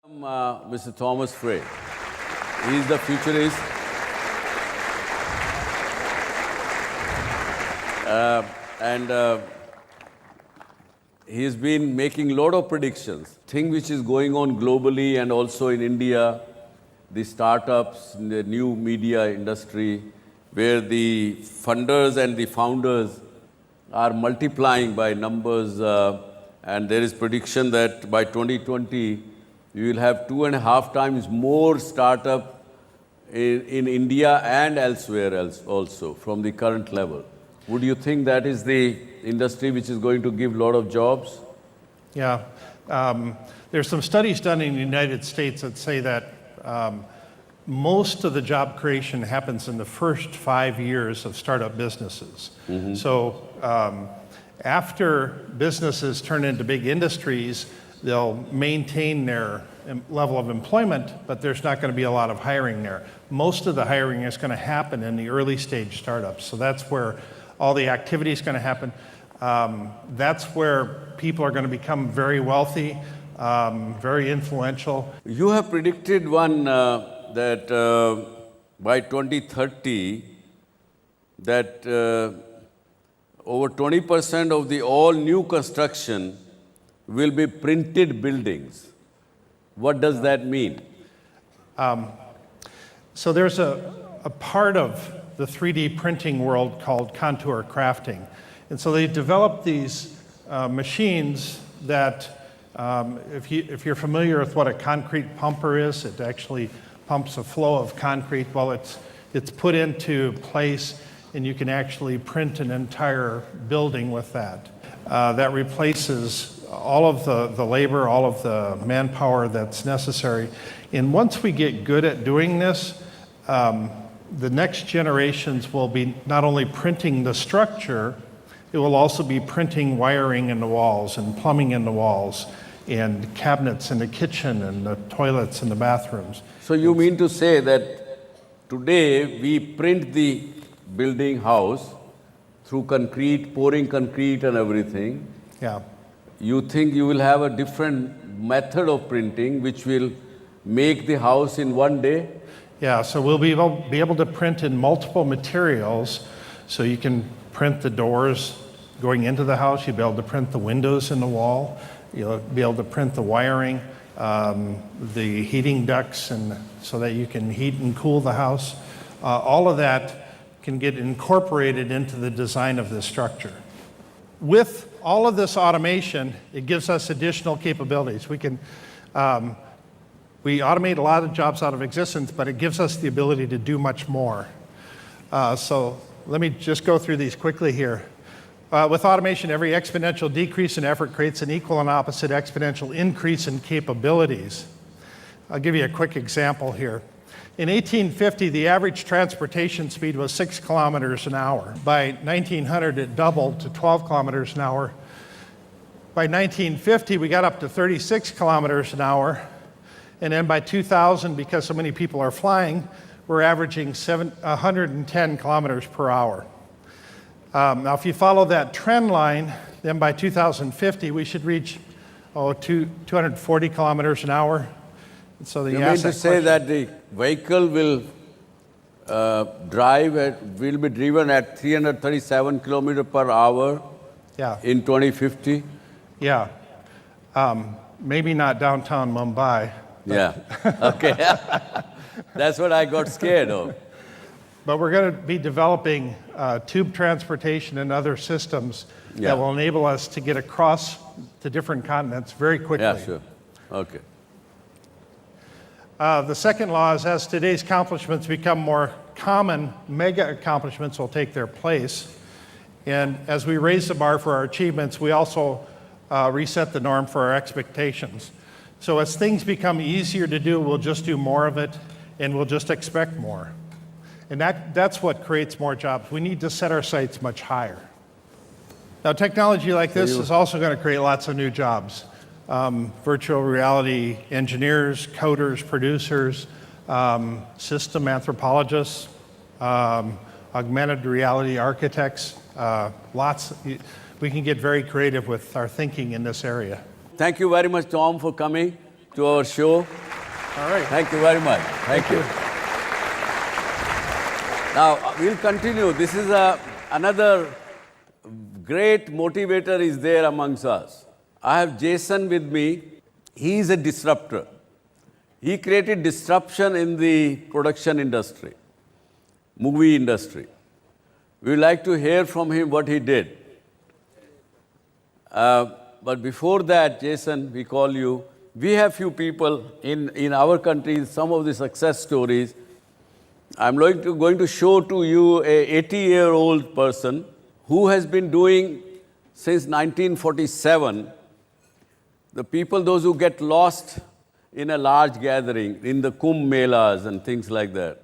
Mr. Thomas Frey. He is the futurist. And he has been making a lot of predictions. Thing which is going on globally and also in India, the startups, the new media industry, where the funders and the founders are multiplying by numbers, and there is prediction that by 2020, you will have 2.5 times more startup in India and elsewhere else also from the current level. Would you think that is the industry which is going to give a lot of jobs? Yeah. There's some studies done in the United States that say that most of the job creation happens in the first 5 years of startup businesses. Mm-hmm. So after businesses turn into big industries, they'll maintain their level of employment, but there's not going to be a lot of hiring there. Most of the hiring is going to happen in the early stage startups. So that's where all the activity is going to happen. That's where people are going to become very wealthy, very influential. You have predicted one that by 2030, that over 20% of the all new construction will be printed buildings. What does that mean? So there's a part of the 3D printing world called contour crafting. And so they developed these machines that, if you're familiar with what a concrete pumper is, it actually pumps a flow of concrete. Well, it's put into place, and you can actually print an entire building with that. That replaces all of the labor, all of the manpower that's necessary. And once we get good at doing this, the next generations will be not only printing the structure, it will also be printing wiring in the walls and plumbing in the walls and cabinets in the kitchen and the toilets in the bathrooms. So you mean to say that today we print the building house through concrete, pouring concrete and everything. Yeah. You think you will have a different method of printing which will make the house in one day? Yeah, so we'll be able to print in multiple materials. So you can print the doors going into the house, you'll be able to print the windows in the wall, you'll be able to print the wiring, the heating ducts, and so that you can heat and cool the house. All of that can get incorporated into the design of the structure. With all of this automation, it gives us additional capabilities. We automate a lot of jobs out of existence, but it gives us the ability to do much more. So let me just go through these quickly here. With automation, every exponential decrease in effort creates an equal and opposite exponential increase in capabilities. I'll give you a quick example here. In 1850, the average transportation speed was 6 kilometers an hour. By 1900, it doubled to 12 kilometers an hour. By 1950, we got up to 36 kilometers an hour. And then by 2000, because so many people are flying, we're averaging 110 kilometers per hour. Now, if you follow that trend line, then by 2050, we should reach 240 kilometers an hour. And so you mean to say that the vehicle will will be driven at 337 kilometers per hour in 2050? Yeah. Maybe not downtown Mumbai. Yeah, okay. That's what I got scared of. But we're going to be developing tube transportation and other systems that will enable us to get across to different continents very quickly. Yeah, sure. Okay. The second law is, as today's accomplishments become more common, mega accomplishments will take their place. And as we raise the bar for our achievements, we also reset the norm for our expectations. So as things become easier to do, we'll just do more of it, and we'll just expect more. And that's what creates more jobs. We need to set our sights much higher. Now, technology like this is also going to create lots of new jobs. Virtual reality engineers, coders, producers, system anthropologists, augmented reality architects, we can get very creative with our thinking in this area. Thank you very much, Tom, for coming. to our show. All right. Thank you very much. Thank you. Now, we'll continue. This is another great motivator is there amongst us. I have Jason with me. He is a disruptor. He created disruption in the production industry, movie industry. We would like to hear from him what he did. But before that, Jason, we call you. We have few people in our country, some of the success stories. I'm going to show to you a 80-year-old person who has been doing since 1947. The people, those who get lost in a large gathering, in the Kumbh Melas and things like that.